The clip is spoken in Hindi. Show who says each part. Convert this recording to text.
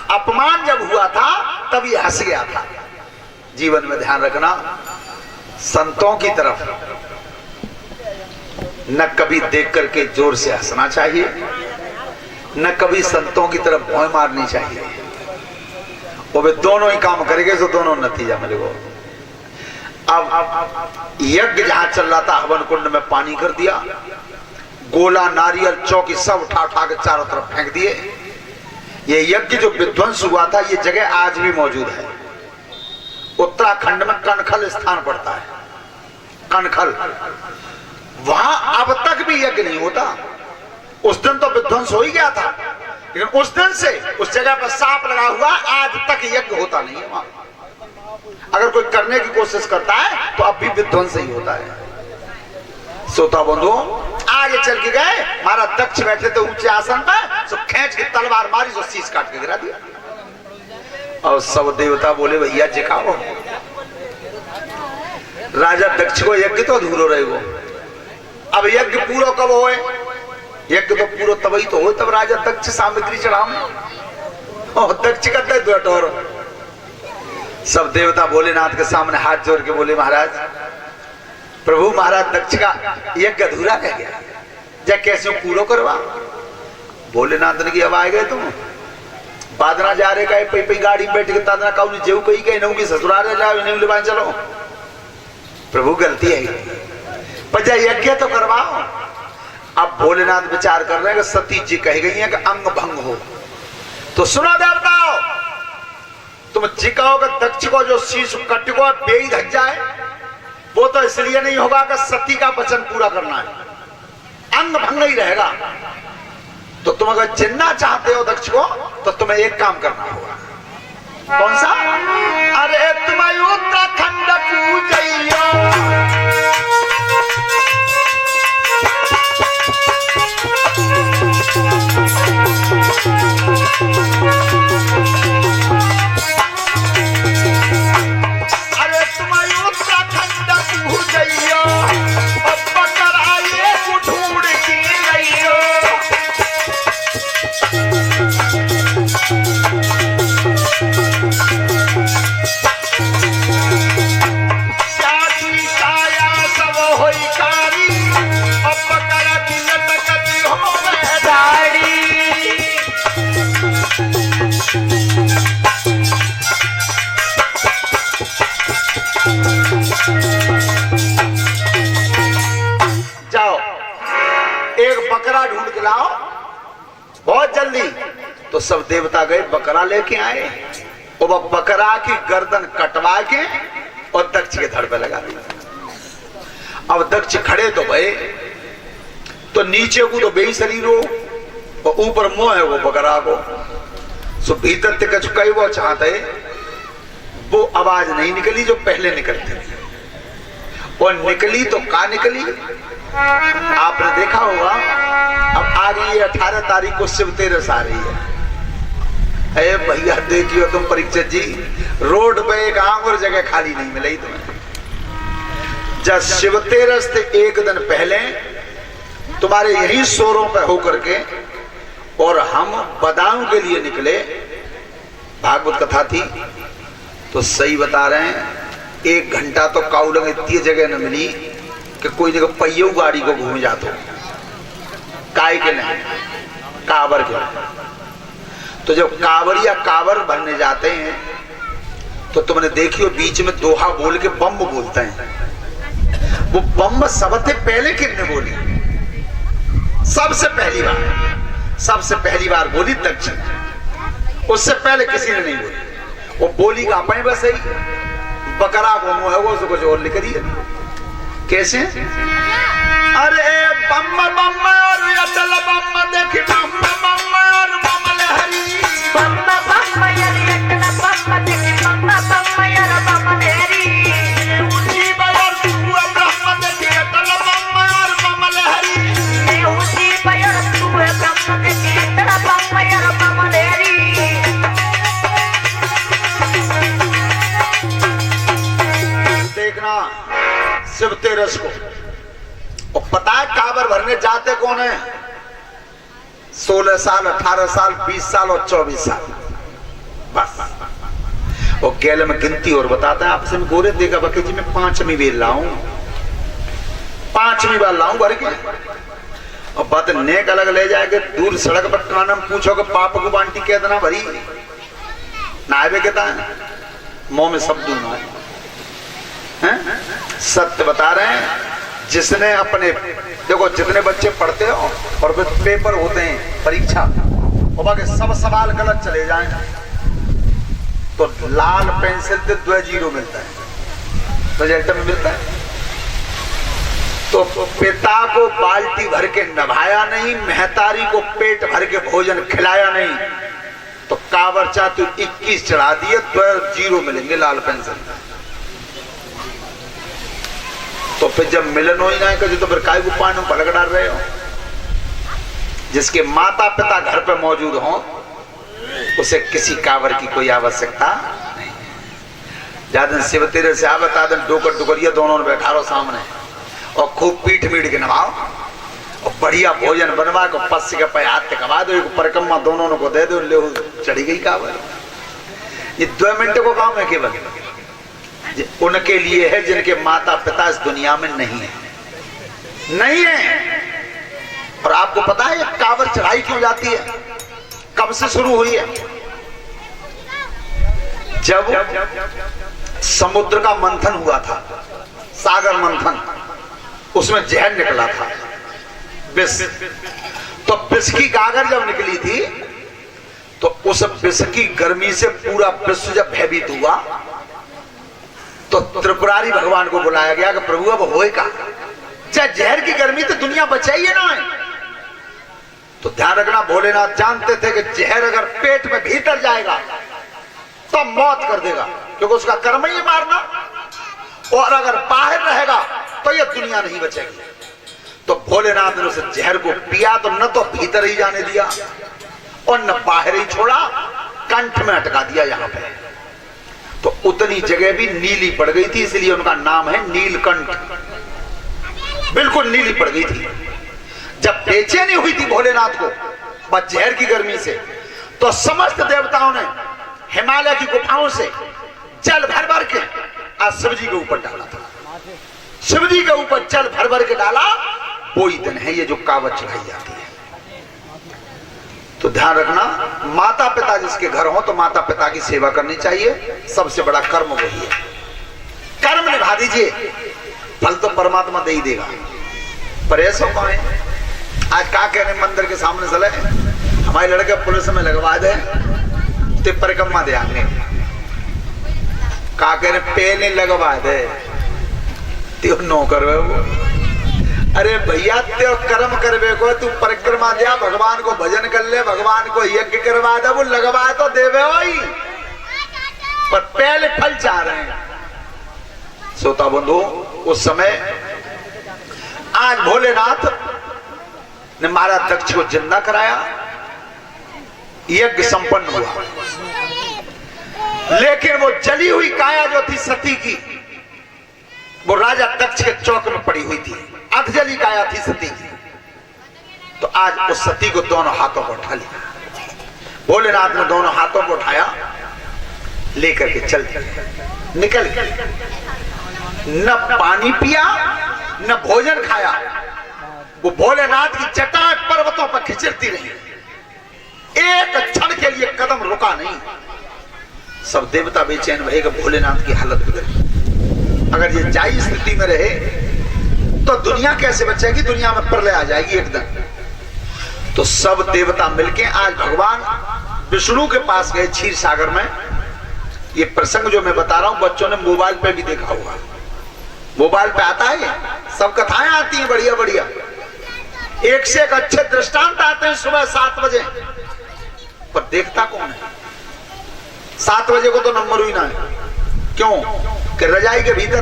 Speaker 1: अपमान जब हुआ था तब ये हंस गया था। जीवन में ध्यान रखना, संतों की तरफ न कभी देख करके जोर से हंसना चाहिए, न कभी संतों की तरफ भौं मारनी चाहिए। वो वे दोनों ही काम करेंगे तो दोनों नतीजा मिलेगा। अब यज्ञ जहां चल रहा था, हवन कुंड में पानी कर दिया, गोला नारियल चौकी सब उठा उठा के चारों तरफ फेंक दिए। ये यज्ञ जो विध्वंस हुआ था, ये जगह आज भी मौजूद है। उत्तराखंड में कनखल स्थान पड़ता है, कनखल। वहां अब तक भी यज्ञ नहीं होता। उस दिन तो विध्वंस हो ही गया था, लेकिन उस दिन से उस जगह पर सांप लगा हुआ, आज तक यज्ञ होता नहीं है वहां। अगर कोई करने की कोशिश करता है तो अब भी विध्वंस ही होता है। श्रोता बंधु, आगे चल के गए, महाराज दक्ष बैठे थे ऊंचे आसन पर, तो खींच के तलवार मारी तो शीश काट के गिरा दिया। और सब देवता बोले भैया जिकाओ। राजा दक्ष को यज्ञ तो अधूरो रहेगो। अब यज्ञ पूरा कब होए? यज्ञ तो पूरा तभी तो हो तब राजा दक्ष सामग्री चढ़ाओ। और दक्ष करते द्वटोर। सब देवता भोलेनाथ के सामने हाथ जोड़ के बोले, महाराज प्रभु, महाराज दक्ष का यज्ञ अधूरा रह गया, जा कैसे पूरा करवा। भोलेनाथ ने की, अब आए गए तुम, बादना जा रहे का पई गाड़ी में बैठ के तादना काऊ ने जेऊ कही गए नऊ की ससुराल जाओ, इन्हें ले चलो। प्रभु गलती है, पर जा यज्ञ तो करवाओ। अब भोलेनाथ विचार कर रहे हैं कि सती जी कह गई हैं कि अंग भंग हो, तो सुनो देवताओं, तुम जिकाओगे दक्ष को जो शीश कट को बेई धक जाए, वो तो इसलिए नहीं होगा कि सती का वचन पूरा करना है, अंग भंग नहीं रहेगा। तो तुम अगर चिन्हना चाहते हो दक्ष को, तो तुम्हें एक काम करना होगा। कौन सा? अरे तुम उत्तराखंड पूजइयो, अरे तुम उत्तराखंड पूजइयो, अब पकड़ आइए ढूंढ के लइयो। बकरा ढूंढ के लाओ बहुत जल्दी। तो सब देवता गए, बकरा लेके आए, और वह बकरा की गर्दन कटवा के और दक्ष के धड़ पे लगा दिया। अब दक्ष खड़े तो भय, तो नीचे को तो बेही शरीर हो और ऊपर मुंह है वो बकरा को, सो भीतर तक कई वो चाहते, वो आवाज नहीं निकली जो पहले निकलती थी। और निकली तो का निकली, आपने देखा होगा। अब आ गई है 18 तारीख को शिव तेरस आ रही है। अरे भैया देखियो तुम परीक्षित जी, रोड पे एक आंग और जगह खाली नहीं मिली तुम्हें। जब शिव तेरस थे एक दिन पहले तुम्हारे यही शोरों पे होकर के, और हम बदाऊं के लिए निकले, भागवत कथा थी, तो सही बता रहे हैं 1 घंटा तो काउलंग इतनी जगह न मिली कि कोई जगह पहियों गाड़ी को घूम जाते, काय के नहीं कावर के। तो जब कावड़िया कावर भरने जाते हैं तो तुमने देखियो बीच में दोहा बोल के बम बोलते हैं। वो बम सबसे पहले किसने बोली? सबसे पहली बार बोली दक्ष, उससे पहले किसी ने नहीं बोली। वो बोली का अपने बस ही बकरा को मुंह है वो उसको कुछ और लिख रही है। कैसे? अरे बम बम और अटल बम देखी, बम बम और बम लहरी, बम बम और अटल बम देखी, बम बम और बम लहरी, ऊंची बयर तू ब्रह्म देखी, अटल बम और बम लहरी, ऊंची बयर तू ब्रह्म देखी, अटल बम और बम लहरी। देखना शिव तेरस को, और पता है कावर भरने जाते कौन है? 16 साल, 18 साल, 20 साल और 24 साल। बस वो गैल में गिनती और बताता है आपसे, में गोरे देगा बके जी मैं 5वीं बेल लाऊं, 5वीं बार लाऊं भर के। और बात नेक अलग ले जाएगा दूर सड़क पर कानम पूछोगे पाप को बांटी कह देना भरी नायबे कहता है मुंह में सब दूना है। सत्य बता रहे हैं। जिसने अपने देखो जितने बच्चे पढ़ते हो और फिर पेपर होते हैं परीक्षा और बाकी सब सवाल गलत चले जाएं तो लाल पेंसिल से 2 जीरो मिलता है, रिजल्ट में मिलता है। तो पिता को बाल्टी भर के नभाया नहीं, महतारी को पेट भर के भोजन खिलाया नहीं, तो कावरचा तू 21 चढ़ा दिए 2 जीरो मिलेंगे लाल पेंसिल। तो फिर जब मिलन हो ही ना कभी तो फिर काय को पानी पलक डाल रहे हो। जिसके माता पिता घर पे मौजूद हो उसे किसी कावर की कोई आवश्यकता नहीं। ज्यादा शिव तेरे से बता दें डोकर डुकरिया दोनों ने बैठा रहो सामने और खूब पीठ मीठ के नवाओ और बढ़िया भोजन बनवा को पस्सी के पे हाथ कमा दो, एक परिक्रमा दोनों को दे दो, ले चढ़ी गई कावर। ये 2 मिनट को काम है केवल, उनके लिए है जिनके माता पिता इस दुनिया में नहीं है। और आपको पता है कावर चढ़ाई क्यों जाती है, कब से शुरू हुई है? जब समुद्र का मंथन हुआ था, सागर मंथन, उसमें जहर निकला था विष। तो विष की गागर जब निकली थी तो उस विष की गर्मी से पूरा विश्व जब भयभीत हुआ तो त्रिपुरारी भगवान को बुलाया गया कि प्रभु अब होए का, चाहे जहर की गर्मी तो दुनिया बचाइए ना है। तो ध्यान रखना भोलेनाथ जानते थे कि जहर अगर पेट में भीतर जाएगा तो मौत कर देगा, क्योंकि उसका कर्म ही मारना, और अगर बाहर रहेगा तो यह दुनिया नहीं बचेगी। तो भोलेनाथ ने उस जहर को पिया तो न तो भीतर ही जाने दिया और न बाहर ही छोड़ा, कंठ में अटका दिया यहाँ पे। तो उतनी जगह भी नीली पड़ गई थी, इसलिए उनका नाम है नीलकंठ। बिल्कुल नीली पड़ गई थी। जब बेचैनी हुई थी भोलेनाथ को बस जहर की गर्मी से, तो समस्त देवताओं ने हिमालय की गुफाओं से जल भर भर के आज शिव जी के ऊपर डाला था। शिव जी के ऊपर जल भर भर के डाला, वो ही दिन है ये जो कावड़ चढ़ाई जाती है। तो ध्यान रखना, माता पिता जिसके घर हो तो माता पिता की सेवा करनी चाहिए, सबसे बड़ा कर्म वही है। कर्म निभा दीजिए, फल तो परमात्मा दे ही देगा। पर ऐसा कौन है आज क्या कह रहे मंदिर के सामने चले हमारे लड़के पुलिस में लगवा दे ते परिक्रमा दे आगे, का कह रहे पहले लगवा दे त्यो नो करवे वो। अरे भैया त्यो कर्म करवे को तू परिक्रमा दिया, भगवान को भजन कर ले, भगवान को यज्ञ करवा दे, वो लगवा तो देवे वही, पर पहले फल चाह रहे हैं। श्रोता बंधु, उस समय आज भोलेनाथ ने महाराज दक्ष को जिंदा कराया, यज्ञ संपन्न हुआ, लेकिन वो जली हुई काया जो थी सती की, वो राजा दक्ष के चौक में पड़ी हुई थी, अधजली काया थी सती की। तो आज उस सती को दोनों हाथों को उठा लिया, भोलेनाथ ने दोनों हाथों को उठाया, लेकर के चल दिया, निकल गया। न पानी पिया न भोजन खाया, वो भोलेनाथ की जटाएं पर्वतों पर खिंचती रही, एक क्षण के लिए कदम रुका नहीं। सब देवता बेचैन भये कि भोलेनाथ की हालत बिगड़ी, अगर ये जाई स्थिति में रहे तो दुनिया कैसे बचेगी, दुनिया में प्रलय आ जाएगी एकदम। तो सब देवता मिलके आज भगवान विष्णु के पास गए क्षीर सागर में। ये प्रसंग जो मैं बता रहा हूं बच्चों ने मोबाइल पे भी देखा होगा, मोबाइल पे आता है, सब कथाएं आती हैं बढ़िया बढ़िया, एक से एक अच्छे दृष्टांत आते हैं सुबह 7 बजे, पर देखता कौन है? 7 बजे को तो नंबर हुई ना है, क्यों कि रजाई के भीतर